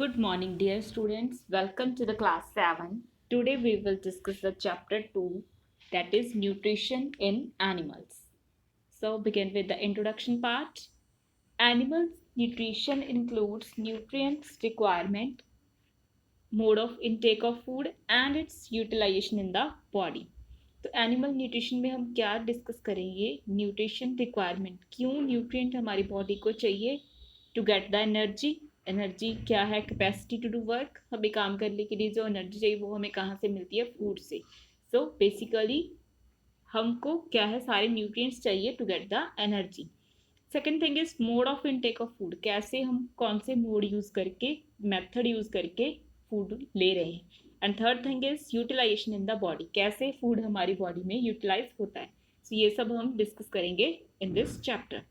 Good morning, dear students. Welcome to the class 7. Today we will discuss the chapter 2, that is nutrition in animals. So begin with the introduction part. Animals nutrition includes nutrients requirement, mode of intake of food and its utilization in the body. तो animal nutrition में हम क्या discuss करेंगे? Nutrition requirement, क्यों nutrient हमारी body को चाहिए to get the energy. Energy क्या है? Capacity to do work. हमें काम करने के लिए जो एनर्जी चाहिए वो हमें कहाँ से मिलती है? फूड से। सो बेसिकली हमको क्या है? सारे न्यूट्रिएंट्स चाहिए to get the energy. Second thing is mode of intake of food, कैसे हम कौन से मोड यूज़ करके, मेथड यूज़ करके फूड ले रहे हैं। And third thing is utilization in the body, कैसे फूड हमारी बॉडी में यूटिलाइज होता है। सो ये सब हम डिस्कस करेंगे in this chapter.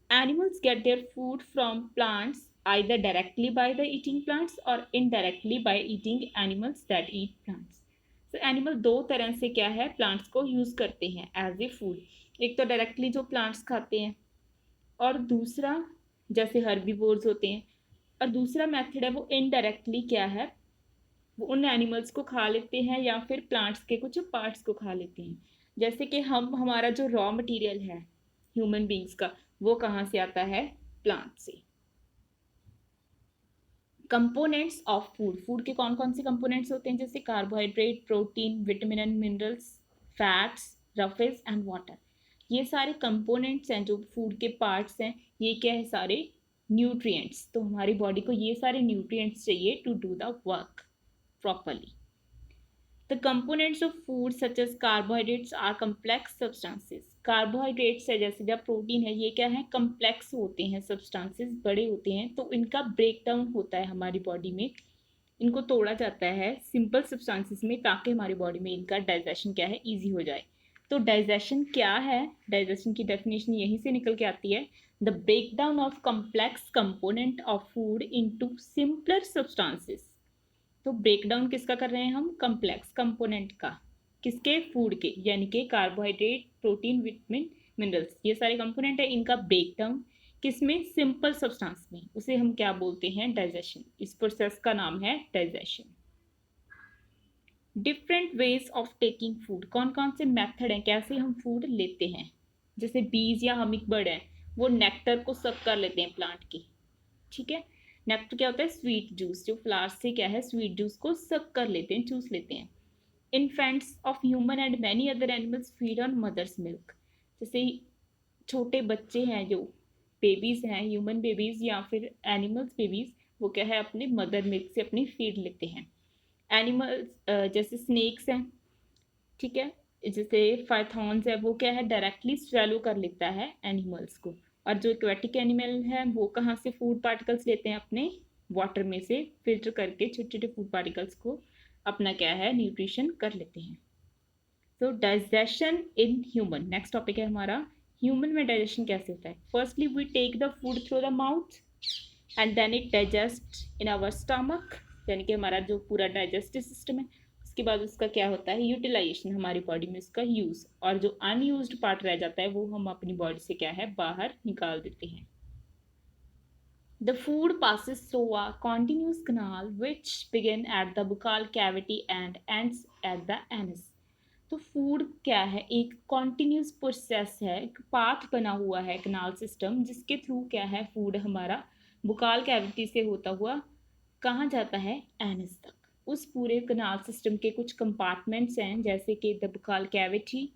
Animals get their food from plants either directly by the eating plants or indirectly by eating animals that eat plants. So animal दो तरह से क्या है? प्लांट्स को यूज करते हैं एज ए फूड। एक तो डायरेक्टली जो प्लांट्स खाते हैं और दूसरा जैसे हर्बीवोर्स होते हैं, और दूसरा मेथड है वो इनडायरेक्टली क्या है? वो उन एनिमल्स को खा लेते हैं या फिर प्लांट्स के कुछ पार्ट्स को खा लेते हैं। जैसे कि हमारा जो रॉ मटेरियल है ह्यूमन बींग्स का, वो कहाँ से आता है? प्लांट से। कंपोनेंट्स ऑफ फूड, फूड के कौन कौन से कंपोनेंट्स होते हैं? जैसे carbohydrate, protein, vitamin and minerals, fats, roughage and water. ये सारे कंपोनेंट्स हैं जो फूड के पार्ट्स हैं। ये क्या है? सारे न्यूट्रिएंट्स। तो हमारी बॉडी को ये सारे न्यूट्रिएंट्स चाहिए to do the work properly. The components of food such as carbohydrates are complex substances. Carbohydrates है जैसे या प्रोटीन है, ये क्या है? कम्प्लेक्स होते हैं, सब्सटेंसेस बड़े होते हैं, तो इनका ब्रेक डाउन होता है हमारी बॉडी में। इनको तोड़ा जाता है सिंपल सब्सटेंसेस में ताकि हमारी बॉडी में इनका डाइजेशन क्या है? ईजी हो जाए। तो डाइजेशन क्या है? डाइजेशन की डेफिनेशन यहीं से निकल के आती है, the break down of complex component of food into simpler substances. तो ब्रेक डाउन किसका कर रहे हैं हम? कम्प्लेक्स कंपोनेंट का। किसके? फूड के, यानी कि कार्बोहाइड्रेट, प्रोटीन, विटामिन, मिनरल्स, ये सारे कंपोनेंट है, इनका ब्रेक डाउन किस में? सिंपल सब्सटेंस में। उसे हम क्या बोलते हैं? डाइजेशन। इस प्रोसेस का नाम है digestion. Different ways of taking food, कौन कौन से मेथड हैं कैसे हम फूड लेते हैं? जैसे बीज या हमिंग बर्ड है, वो नेक्टर को सक कर लेते हैं प्लांट की। ठीक है, नेक्टर क्या होता है? स्वीट जूस, जो फ्लावर से क्या है? स्वीट जूस को सक कर लेते हैं, चूस लेते हैं। Infants of human and many other animals feed on mother's milk. जैसे छोटे बच्चे हैं, जो बेबीज हैं, ह्यूमन बेबीज या फिर एनिमल्स बेबीज, वो क्या है? अपने मदर मिल्क से अपनी फीड लेते हैं। एनिमल्स जैसे स्नेक्स हैं, ठीक है, जैसे फाइथॉन्स है, वो क्या है? डायरेक्टली स्वेलो कर लेता है एनिमल्स को। और जो एक्वेटिक एनिमल है वो कहाँ से फूड पार्टिकल्स लेते हैं? अपने वाटर में से फिल्टर करके छोटे छोटे फूड पार्टिकल्स को अपना क्या है? न्यूट्रिशन कर लेते हैं। तो digestion in human, next topic है हमारा। ह्यूमन में डाइजेशन कैसे होता है? Firstly we take the food through the mouth and then it digest in our stomach, यानी कि हमारा जो पूरा डाइजेस्टिव सिस्टम है, उसके बाद उसका क्या होता है? यूटिलाइजेशन, हमारी बॉडी में उसका यूज़, और जो अनयूज्ड पार्ट रह जाता है वो हम अपनी बॉडी से क्या है? बाहर निकाल देते हैं। The food passes through a continuous canal which begin at the buccal cavity and ends at the anus. तो फूड क्या है? एक कॉन्टिन्यूस प्रोसेस है, एक पाथ बना हुआ है, कनाल सिस्टम, जिसके थ्रू क्या है? फूड हमारा बुकाल कैविटी से होता हुआ कहाँ जाता है? एनस तक। उस पूरे कनाल सिस्टम के कुछ कंपार्टमेंट्स हैं, जैसे कि द बुकाल कैविटी,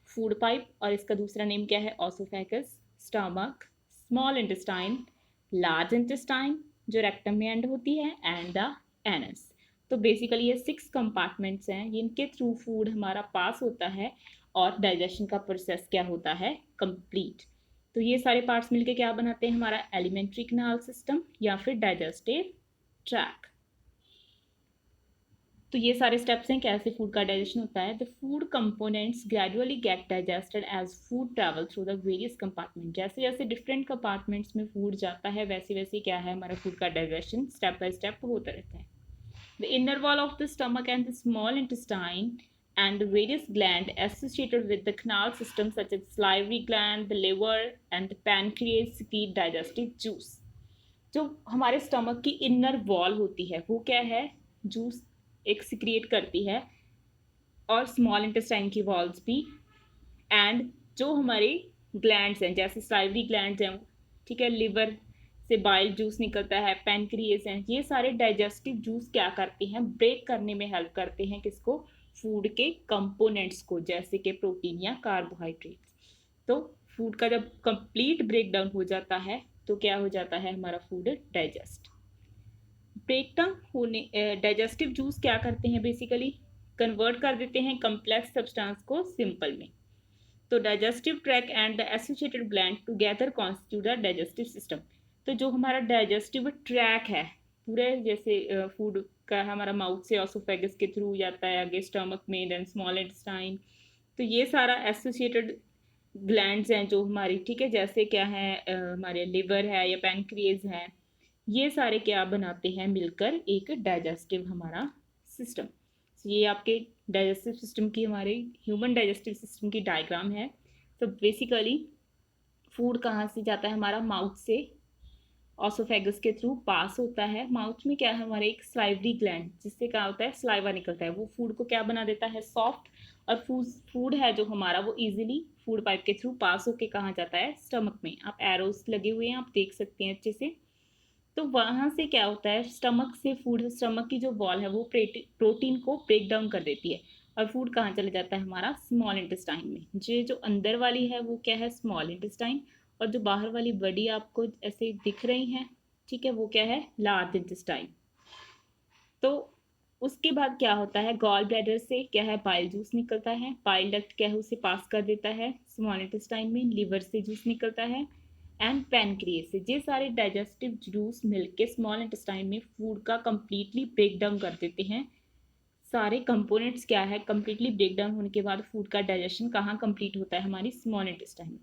फूड पाइप, और इसका दूसरा नेम क्या है? Oesophagus, stomach, small intestine, large intestine जो रेक्टम में एंड होती है, एंड द एनस। तो बेसिकली ये 6 कंपार्टमेंट्स हैं, इनके थ्रू फूड हमारा पास होता है और डाइजेशन का प्रोसेस क्या होता है? कंप्लीट। तो ये सारे पार्ट्स मिलके क्या बनाते हैं? हमारा एलिमेंट्री कनाल सिस्टम या फिर डाइजेस्टिव ट्रैक। तो ये सारे स्टेप्स हैं कैसे फूड का डाइजेशन होता है। The food components gradually get digested as food travel through the various compartment. जैसे जैसे डिफरेंट कंपार्टमेंट्स में फूड जाता है वैसे वैसे क्या है? हमारा फूड का डाइजेशन स्टेप बाय स्टेप होता रहता है। The inner wall of the stomach and the small intestine and the various gland associated with the canal system such as salivary gland, the liver and the pancreas secrete digestive juice. जो हमारे stomach की inner wall होती है वो क्या है, juice एक secrete करती है, और स्मॉल इंटेस्टाइन की वॉल्स भी, एंड जो हमारे ग्लैंड्स हैं जैसे साइवरी ग्लैंड्स हैं, ठीक है, लिवर से बाइल जूस निकलता है, पैनक्रिएस हैं, ये सारे डाइजेस्टिव जूस क्या करते हैं, ब्रेक करने में हेल्प करते हैं किसको, फूड के कंपोनेंट्स को, जैसे कि प्रोटीन या कार्बोहाइड्रेट्स। तो फूड का जब कंप्लीट ब्रेक डाउन हो जाता है तो क्या हो जाता है, हमारा फूड डाइजेस्ट। ब्रेक डाउन होने, डाइजेस्टिव जूस क्या करते हैं, बेसिकली कन्वर्ट कर देते हैं कम्प्लेक्स सब्सटेंस को सिंपल में। तो digestive track and the associated gland together constitute the digestive system. तो जो हमारा डाइजेस्टिव ट्रैक है पूरे, जैसे फूड का हमारा माउथ से ऑसोफेगस के थ्रू जाता है आगे स्टमक में, देन स्मॉल इंटेस्टाइन, तो ये सारा एसोसिएटेड ग्लैंड्स हैं जो हमारी, ठीक है, जैसे क्या है हमारे लिवर है या पैनक्रिएज है, ये सारे क्या बनाते हैं मिलकर एक डाइजेस्टिव हमारा सिस्टम। ये आपके डाइजेस्टिव सिस्टम की, हमारे ह्यूमन डाइजेस्टिव सिस्टम की डायग्राम है। तो बेसिकली फूड कहाँ से जाता है, हमारा माउथ से ऑसोफेगस के थ्रू पास होता है। माउथ में क्या है, हमारे एक स्लाइवरी ग्लैंड, जिससे क्या होता है, स्लाइवा निकलता है, वो फूड को क्या बना देता है, सॉफ्ट। और फूड है जो हमारा वो इजीली फूड पाइप के थ्रू पास होके कहाँ जाता है, स्टमक में। आप एरोस लगे हुए हैं, आप देख सकते हैं अच्छे से। तो वहाँ से क्या होता है, स्टमक से फूड, स्टमक की जो वॉल है वो प्रोटीन को ब्रेक डाउन कर देती है, और फूड कहाँ चले जाता है, हमारा स्मॉल इंटेस्टाइन में। जो अंदर वाली है वो क्या है, स्मॉल इंटेस्टाइन, और जो बाहर वाली बड़ी आपको ऐसे दिख रही हैं, ठीक है, वो क्या है, लार्ज इंटेस्टाइन। तो उसके बाद क्या होता है, गॉल ब्लैडर से क्या है, बाइल जूस निकलता है, बाइल डक्ट क्या है उसे पास कर देता है स्मॉल इंटेस्टाइन में, लिवर से जूस निकलता है, एंड पैनक्रिएस से। ये सारे डाइजेस्टिव जूस मिलके स्मॉल इंटेस्टाइन में फूड का कंप्लीटली ब्रेक डाउन कर देते हैं। सारे कंपोनेंट्स क्या है, कंप्लीटली ब्रेक डाउन होने के बाद फूड का डाइजेशन कहाँ कंप्लीट होता है, हमारी स्मॉल इंटेस्टाइन में।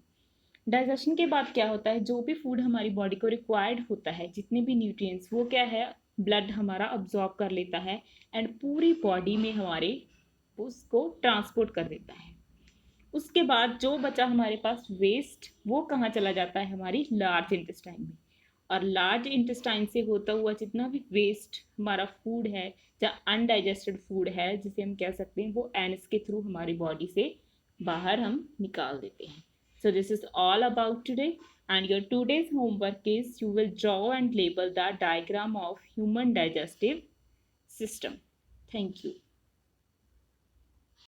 डाइजेशन के बाद क्या होता है, जो भी फूड हमारी बॉडी को रिक्वायर्ड होता है, जितने भी न्यूट्रिएंट्स, वो क्या है, ब्लड हमारा अब्जॉर्ब कर लेता है, एंड पूरी बॉडी में हमारे उसको ट्रांसपोर्ट कर देता है। उसके बाद जो बचा हमारे पास वेस्ट, वो कहाँ चला जाता है, हमारी लार्ज इंटेस्टाइन में। और लार्ज इंटेस्टाइन से होता हुआ जितना भी वेस्ट हमारा फूड है या अनडाइजेस्टेड फूड है, जिसे हम कह सकते हैं, वो एनस के थ्रू हमारी बॉडी से बाहर हम निकाल देते हैं। So this is all about today, and your today's homework is you will draw and label the diagram of human digestive system. Thank you.